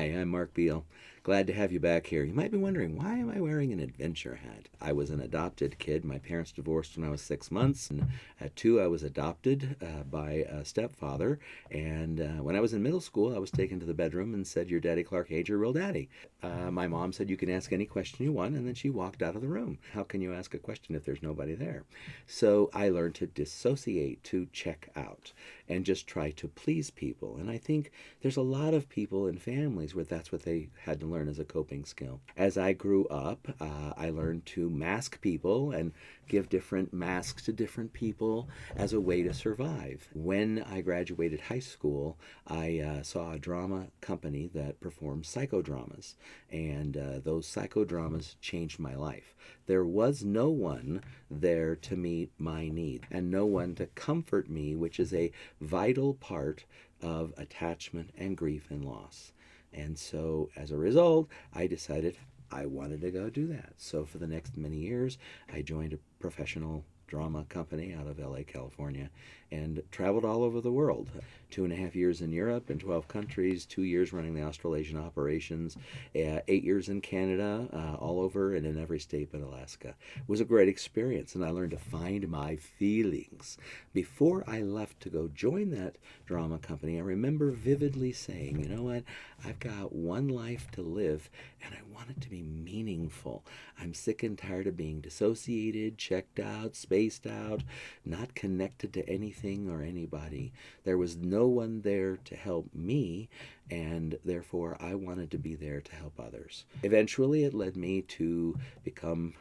Hi, I'm Mark Beal. Glad to have you back here. You might be wondering, why am I wearing an adventure hat? I was an adopted kid. My parents divorced when I was 6 months. And at 2, I was adopted by a stepfather. And when I was in middle school, I was taken to the bedroom and said, "Your daddy Clark ain't your real daddy." My mom said, "You can ask any question you want." And then she walked out of the room. How can you ask a question if there's nobody there? So I learned to dissociate, to check out, and just try to please people. And I think there's a lot of people in families where that's what they had to learn as a coping skill. As I grew up, I learned to mask people and give different masks to different people as a way to survive. When I graduated high school, I saw a drama company that performed psychodramas, and those psychodramas changed my life. There was no one there to meet my need and no one to comfort me, which is a vital part of attachment and grief and loss. And so as a result, I decided I wanted to go do that. So for the next many years, I joined a professional drama company out of LA, California, and traveled all over the world. 2.5 years in Europe in 12 countries, 2 years running the Australasian operations, 8 years in Canada, all over and in every state but Alaska. It was a great experience, and I learned to find my feelings. Before I left to go join that drama company, I remember vividly saying, you know what, I've got one life to live, and I want it to be meaningful. I'm sick and tired of being dissociated, checked out, spaced out, not connected to anything or anybody. There was no one there to help me, and therefore I wanted to be there to help others. Eventually it led me to become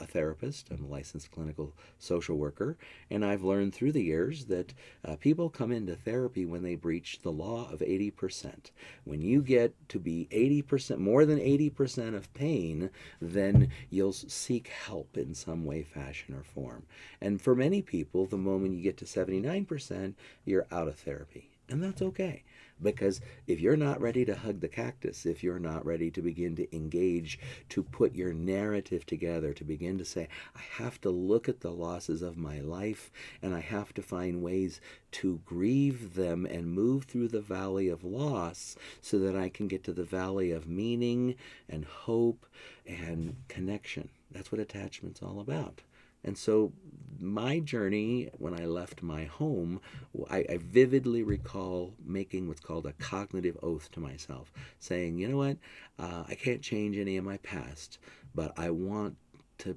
a therapist. I'm a licensed clinical social worker, and I've learned through the years that people come into therapy when they breach the law of 80%. When you get to be 80%, more than 80% of pain, then you'll seek help in some way, fashion, or form. And for many people, the moment you get to 79%, you're out of therapy. And that's okay. Because if you're not ready to hug the cactus, if you're not ready to begin to engage, to put your narrative together, to begin to say, I have to look at the losses of my life and I have to find ways to grieve them and move through the valley of loss so that I can get to the valley of meaning and hope and connection. That's what attachment's all about. And so my journey, when I left my home, I vividly recall making what's called a cognitive oath to myself, saying, you know what, I can't change any of my past, but I want to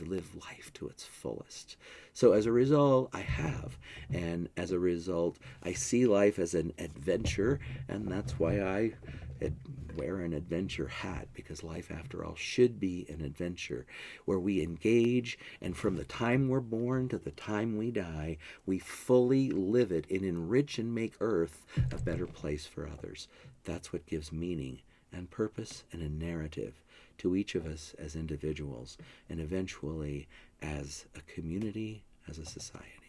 live life to its fullest. So as a result, I have. And as a result, I see life as an adventure, and that's why I wear an adventure hat, because life, after all, should be an adventure where we engage, and from the time we're born to the time we die, we fully live it and enrich and make Earth a better place for others. That's what gives meaning and purpose and a narrative to each of us as individuals, and eventually as a community, as a society.